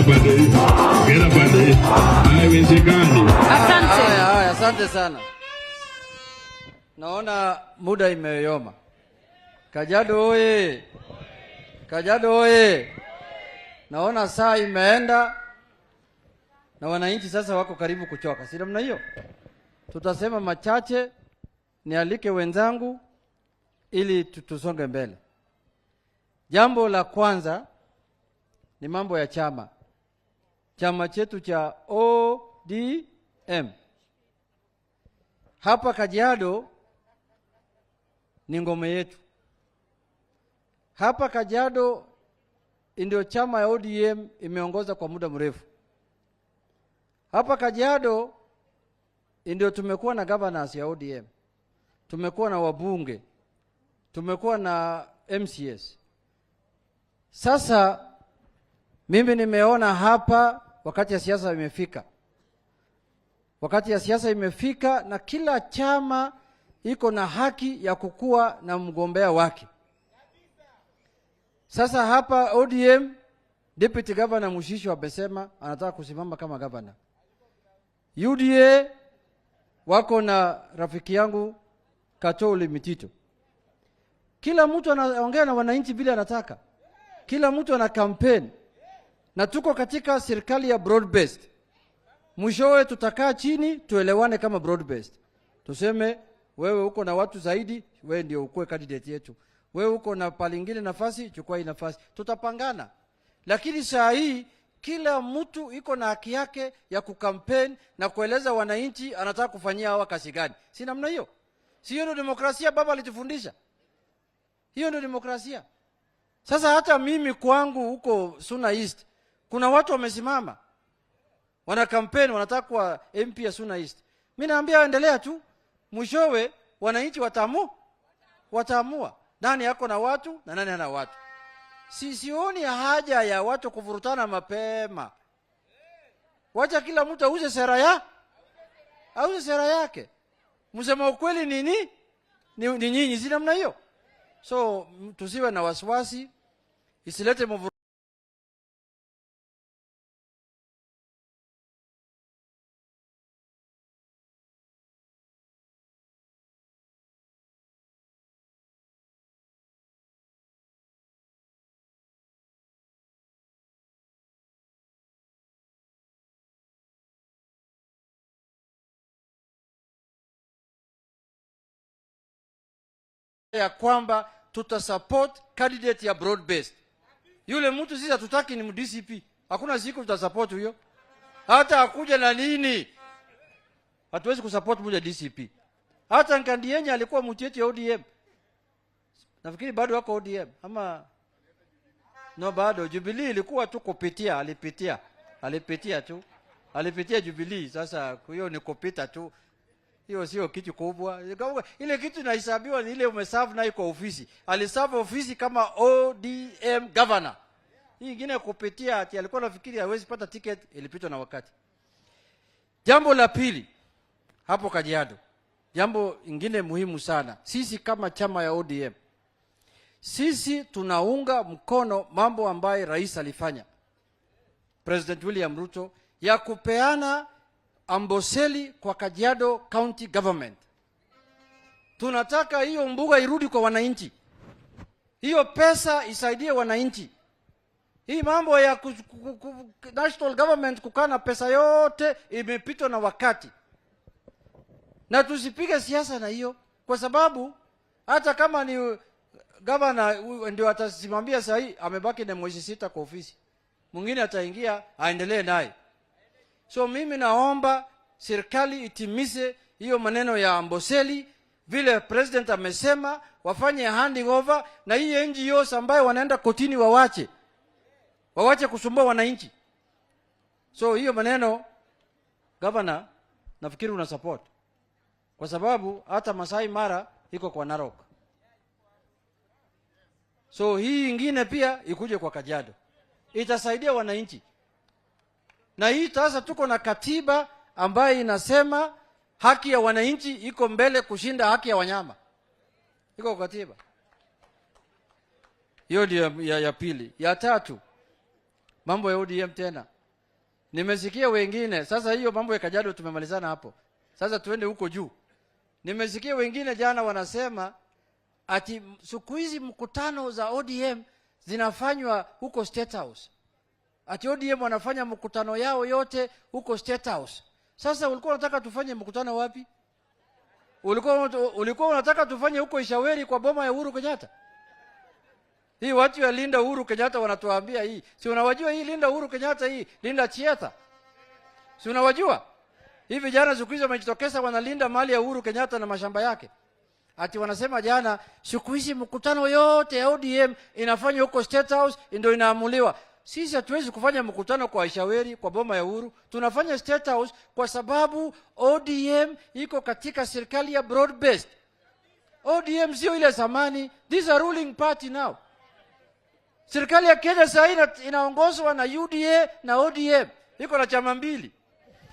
pande. Haiwezekani. Asante sana. Naona muda imeyoma. Kajiado oye. Kajiado oye. Naona saa imeenda na wananchi sasa wako karibu kuchoka. Si namna hiyo? Tutasema machache, nialike wenzangu ili tusonge mbele. Jambo la kwanza ni mambo ya chama. Chama chetu cha ODM. Hapa Kajiado ni ngome yetu. Hapa Kajiado ndio chama ya ODM imeongoza kwa muda mrefu. Hapa Kajiado ndio tumekuwa na governors ya ODM. Tumekuwa na wabunge. Tumekuwa na MCS. Sasa mimi nimeona hapa wakati ya siasa imefika. Wakati ya siasa imefika na kila chama iko na haki ya kukua na mgombea wake. Sasa hapa ODM, Deputy Governor Mushisho amesema anataka kusimama kama governor. UDA wako na rafiki yangu Katole Mitito. Kila mtu anaongea na wananchi vile anataka. Kila mtu ana campaign. Na tuko katika serikali ya broad based. Mwishowe tutakaa chini tuelewane kama broad based. Tuseme wewe uko na watu zaidi, wewe ndio ukue candidate yetu. Wewe uko na palingine nafasi, chukua hii nafasi. Tutapangana. Lakini saa hii kila mtu iko na haki yake ya kukampeni na kueleza wananchi anataka kufanyia hawa kazi gani. Si namna hiyo? Si hiyo ndio demokrasia baba alitufundisha? Hiyo ndio demokrasia. Sasa hata mimi kwangu huko Suna East kuna watu wamesimama. Wana kampeni wanataka kuwa MP ya Suna East. Mimi naambia endelea tu. Mwishowe wananchi wataamua nani yako na watu na nani hana watu. Sioni haja ya watu kuvurutana mapema. Wacha kila mtu auze sera yake. Msema ukweli nini? Ni nyinyi, si namna hiyo. So tusiwe na wasiwasi, isilete ya kwamba tutasupport candidate ya broad based. Yule mtu sisi hatutaki ni DCP. Hakuna siku tutasupport huyo. Hata akuja na nini. Hatuwezi kusupport mmoja DCP. Hata Nkandienye alikuwa mtieti ya ODM. Nafikiri bado wako ODM ama no bado. Jubilee ilikuwa tu kupitia, alipitia tu. Alipitia Jubilee, sasa hiyo ni kupita tu. Hiyo sio kitu kubwa. Ile kitu inahesabiwa ni ile umeserve nayo kwa ofisi. Aliserve ofisi kama ODM governor. Hii nyingine kupitia ati alikuwa anafikiri hawezi pata ticket, ilipitwa na wakati. Jambo la pili hapo Kajiado. Jambo ingine muhimu sana. Sisi kama chama ya ODM. Sisi tunaunga mkono mambo ambayo rais alifanya. President William Ruto ya kupeana Amboseli kwa Kajiado County Government. Tunataka hiyo mbuga irudi kwa wananchi. Hiyo pesa isaidie wananchi. Hii mambo ya national government kukana pesa yote imepitwa na wakati. Na tusipige siasa na hiyo kwa sababu hata kama ni governor ndio atasimamia sahi amebaki na mwezi 6 kwa ofisi. Mwingine ataingia aendelee naye. So mimi naomba serikali itimize hiyo maneno ya Amboseli vile president amesema, wafanye handing over na hii NGOs ambayo wanaenda kotini wawache kusumbua wananchi. So hiyo maneno governor nafikiri una support. Kwa sababu hata Masai Mara iko kwa Narok. So hii ingine pia ikuje kwa Kajiado. Itasaidia wananchi. Na hii sasa tuko na katiba ambayo inasema haki ya wananchi iko mbele kushinda haki ya wanyama. Iko kwa katiba. Hiyo ndio ya pili. Ya tatu, mambo ya ODM tena. Nimesikia wengine, sasa hiyo mambo ya Kajiado tumemalizana hapo. Sasa tuende huko juu. Nimesikia wengine jana wanasema ati siku hizi mkutano za ODM zinafanywa huko State House. Ati ODM wanafanya mkutano yao yote huko State House. Sasa ulikuwa unataka tufanye mkutano wapi? Ulikuwa unataka tufanye huko Ishaweri kwa boma ya Uhuru Kenyatta? Hii watu ya Linda Uhuru Kenyatta wanatuambia hii. Si unawajua hii Linda Uhuru Kenyatta hii, Linda Chieta? Si unawajua? Hivi jana siku hizo wamejitokeza wanalinda mali ya Uhuru Kenyatta na mashamba yake. Ati wanasema jana siku hizi mkutano yote ya ODM inafanywa huko State House ndio inaamuliwa. Sisi hatuwezi kufanya mkutano kwa Ishaweri kwa boma ya Uhuru. Tunafanya State House kwa sababu ODM iko katika serikali ya broad based. ODM sio ile zamani. This is a ruling party now. Serikali ya Kenya sasa inaongozwa na UDA na ODM. Iko na chama mbili.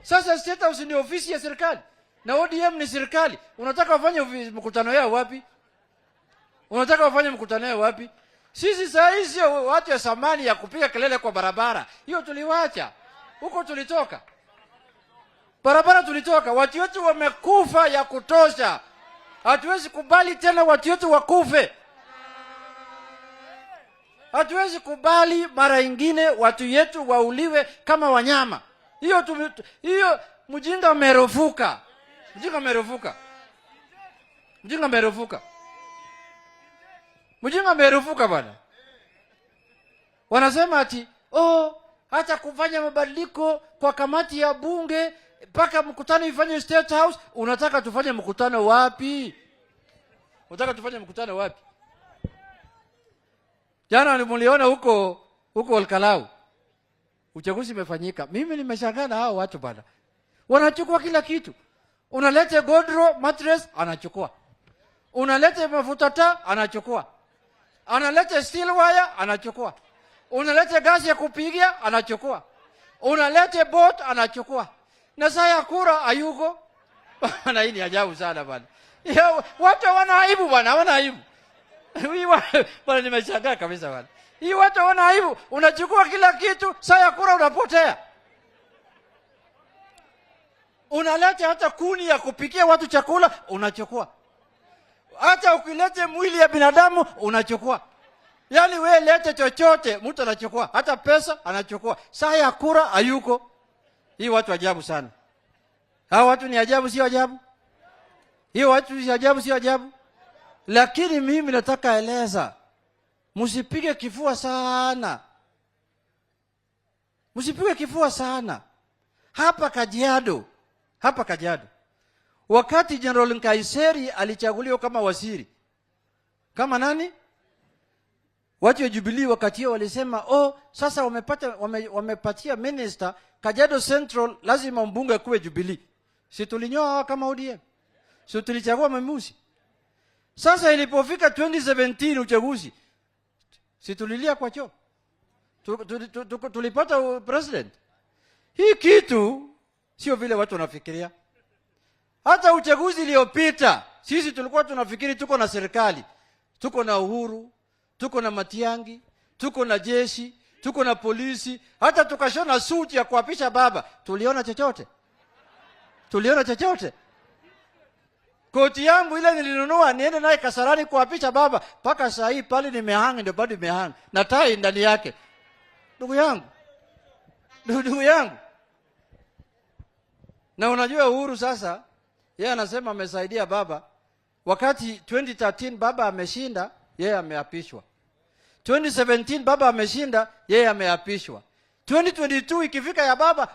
Sasa State House ni ofisi ya serikali na ODM ni serikali. Unataka wafanye mkutano yao wapi? Unataka wafanye mkutano yao wapi? Sisi saa hizi watu ya samani ya kupiga kelele kwa barabara. Hiyo tuliwacha. Huko tulitoka. Barabara tulitoka. Watu wetu wamekufa ya kutosha. Hatuwezi kubali tena watu wetu wakufe. Hatuwezi kubali mara ingine watu yetu wauliwe kama wanyama. Hiyo mjinga amerofuka. Mjinga amerofuka. Mjinga amerofuka. Mjinga amerofuka bwana. Wanasema ati, hata kufanya mabadiliko kwa kamati ya bunge mpaka mkutano ifanye State House. Unataka tufanye mkutano wapi? Unataka tufanye mkutano wapi? Jana nimuliona huko Olkalau. Uchaguzi umefanyika. Mimi nimeshangaa na hao watu bwana. Wanachukua kila kitu. Unalete godro mattress anachukua. Unalete mafuta taa anachukua. Analete steel wire anachukua. Unalete gasi ya kupigia anachukua. Unalete boat anachukua. Na saa ya kura hayuko. Bana hii ni ajabu sana bwana. Watu wana aibu bwana, wana aibu. Bwana nimeshangaa kabisa bwana. Hii watu wana aibu, unachukua kila kitu, saa ya kura unapotea. Unaleta hata kuni ya kupikia watu chakula, unachukua. Hata ukilete mwili ya binadamu, unachukua. Yaani wewe lete chochote, mtu anachukua. Hata pesa, anachukua. Saa ya kura, hayuko. Hii watu ajabu sana. Hao watu ni ajabu, sio ajabu? Hii watu ni ajabu, sio ajabu? Lakini mimi nataka eleza. Msipige kifua sana. Msipige kifua sana. Hapa Kajiado. Wakati General Nkaiseri alichaguliwa kama waziri. Kama nani? Watu wa Jubilee wakati walisema, sasa wamepatia minister Kajiado Central lazima mbunge kuwe Jubilee. Si tulinyoa kama ODM. Si tulichagua Memusi. Sasa ilipofika 2017 uchaguzi, si tulilia kwa choo. Tulipata president. Hii kitu sio vile watu wanafikiria. Hata uchaguzi uliopita, sisi tulikuwa tunafikiri tuko na serikali. Tuko na Uhuru, tuko na Matiang'i, tuko na jeshi, tuko na polisi, hata tukashona suti ya kuapisha baba. Tuliona chochote? Koti yangu ile nilinunua niende naye Kasarani kuapisha baba, paka saa hii pale nimehanga, ndio bado nimehanga na tai ndani yake. Ndugu yangu. Na unajua Uhuru sasa yeye anasema amesaidia baba. Wakati 2013 baba ameshinda, yeye ameapishwa. 2017 baba ameshinda, yeye ameapishwa. 2022 ikifika ya baba,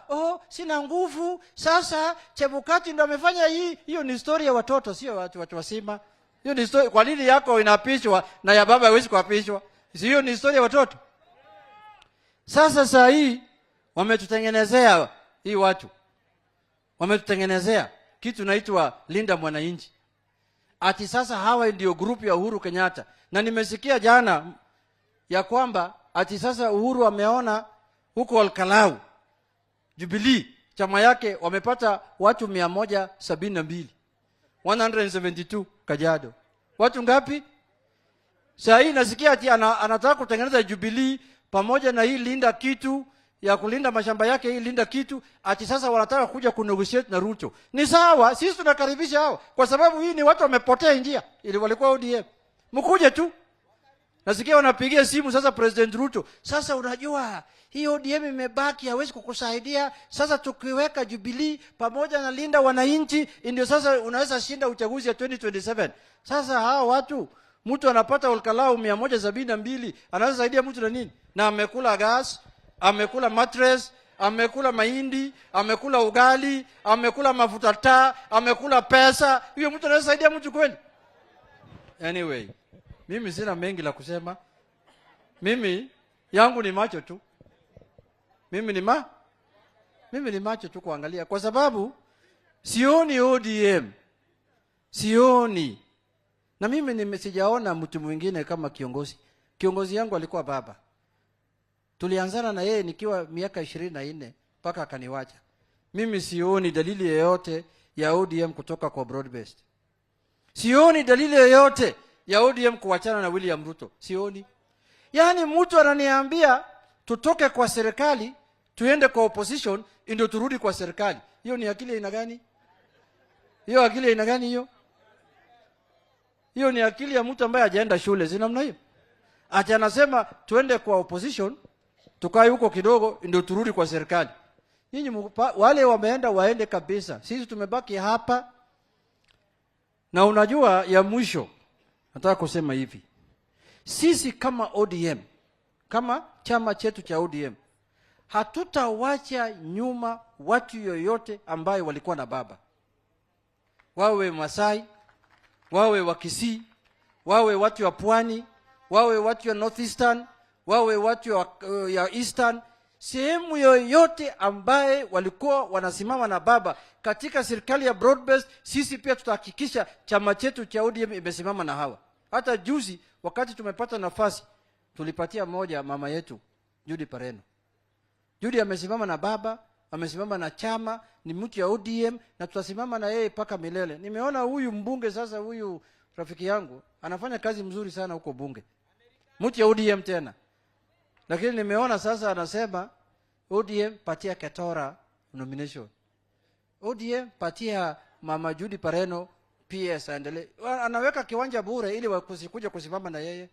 sina nguvu, sasa Chebukati ndo amefanya hii. Hiyo ni story ya watoto, sio watu wazima. Hiyo ni story. Kwa nini yako inapishwa na ya baba haiwezi kuapishwa? Hiyo ni story ya watoto. Sasa saa hii wametutengenezea hii watu. Wametutengenezea kitu naitwa Linda Mwananchi. Ati sasa hawa ndio group ya Uhuru Kenyatta. Na nimesikia jana ya kwamba ati sasa Uhuru ameona huko Olkalau Jubilee chama yake wamepata watu 172 Kajiado. Watu ngapi? Saa hii nasikia ati anataka kutengeneza Jubilee pamoja na hii Linda kitu ya kulinda mashamba yake, hii linda kitu, ati sasa wanataka kuja kunegotiate na Ruto. Ni sawa, sisi tunakaribisha hao, kwa sababu hii ni watu wamepotea njia, ili walikuwa ODM. Mkuje tu. Nasikia wanapigia simu sasa President Ruto. Sasa unajua hii ODM imebaki, hawezi kukusaidia. Sasa tukiweka Jubilee pamoja na linda wananchi, ndio sasa unaweza shinda uchaguzi ya 2027. Sasa hao watu, mtu anapata olkalau 172, anaweza saidia mtu na nini? Na amekula gas, amekula mattress, amekula mahindi, amekula ugali, amekula mafuta taa, amekula pesa. Hiyo mtu anaweza saidia mtu kweli? Anyway, mimi sina mengi la kusema. Mimi yangu ni macho tu. Mimi ni macho tu kuangalia, kwa sababu sioni ODM. Sioni. Na mimi nimesijaona mtu mwingine kama kiongozi. Kiongozi yangu alikuwa baba. Tulianzana na yeye nikiwa miaka 24 mpaka akaniwacha. Mimi sioni dalili yoyote ya ODM kutoka kwa broad based. Sioni dalili yoyote ya ODM kuachana na William Ruto. Sioni. Yaani mtu ananiambia tutoke kwa serikali tuende kwa opposition ndio turudi kwa serikali. Hiyo ni akili aina gani? Hiyo akili aina gani hiyo? Hiyo ni akili ya mtu ambaye hajaenda shule, si namna hiyo? Ati anasema tuende kwa opposition, tukae huko kidogo ndio turudi kwa serikali. Nyinyi wale wameenda waende kabisa. Sisi tumebaki hapa. Na unajua ya mwisho nataka kusema hivi. Sisi kama ODM, kama chama chetu cha ODM, hatutawacha nyuma watu yoyote ambayo walikuwa na baba. Wawe Masai, wawe wa Kisii, wawe watu wa Pwani, wawe watu wa Northeastern, wawe watu ya Eastern, sehemu yoyote ambaye walikuwa wanasimama na baba katika serikali ya broad based, sisi pia tutahakikisha chama chetu cha ODM imesimama na hawa. Hata juzi wakati tumepata nafasi, tulipatia moja mama yetu Judy Pareno. Judy amesimama na baba, amesimama na chama, ni mtu ya ODM, na tutasimama na yeye paka milele. Nimeona huyu mbunge sasa, huyu rafiki yangu anafanya kazi mzuri sana huko bunge, mtu ya ODM tena. Lakini nimeona sasa anasema ODM patia Ketora nomination, ODM patia mama Judy Pareno PS aendelee. Anaweka kiwanja bure ili wakusikuja kusimama na yeye.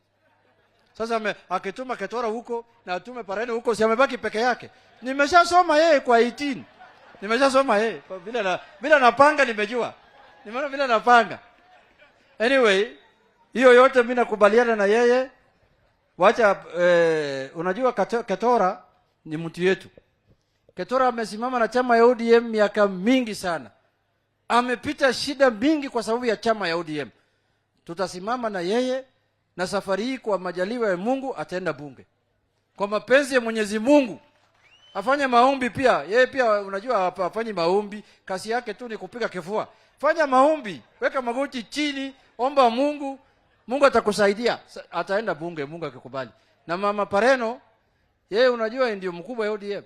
Sasa akituma Ketora huko na atume Pareno huko, si amebaki peke yake. Nimeshasoma yeye kwa 18. Nimeshasoma yeye bila napanga, nimejua. Nimeona bila napanga. Anyway, hiyo yote mimi nakubaliana na yeye. Wacha unajua Ketora ni mtu yetu. Ketora amesimama na chama ya ODM miaka mingi sana. Amepita shida mingi kwa sababu ya chama ya ODM. Tutasimama na yeye, na safari hii kwa majaliwa ya Mungu ataenda bunge. Kwa mapenzi ya Mwenyezi Mungu afanye maombi pia. Yeye pia unajua afanye maombi, kazi yake tu ni kupiga kifua. Fanya maombi, weka magoti chini, omba Mungu, Mungu atakusaidia, ataenda bunge Mungu akikubali. Na mama Pareno, yeye unajua ndio mkubwa wa ODM.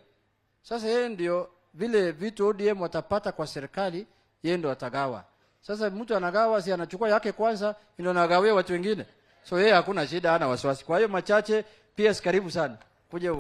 Sasa yeye ndio vile vitu ODM watapata kwa serikali, yeye ndio atagawa. Sasa mtu anagawa, si anachukua yake kwanza ndio anagawia watu wengine. So yeye hakuna shida, hana wasiwasi. Kwa hiyo machache PS, karibu sana. Kuja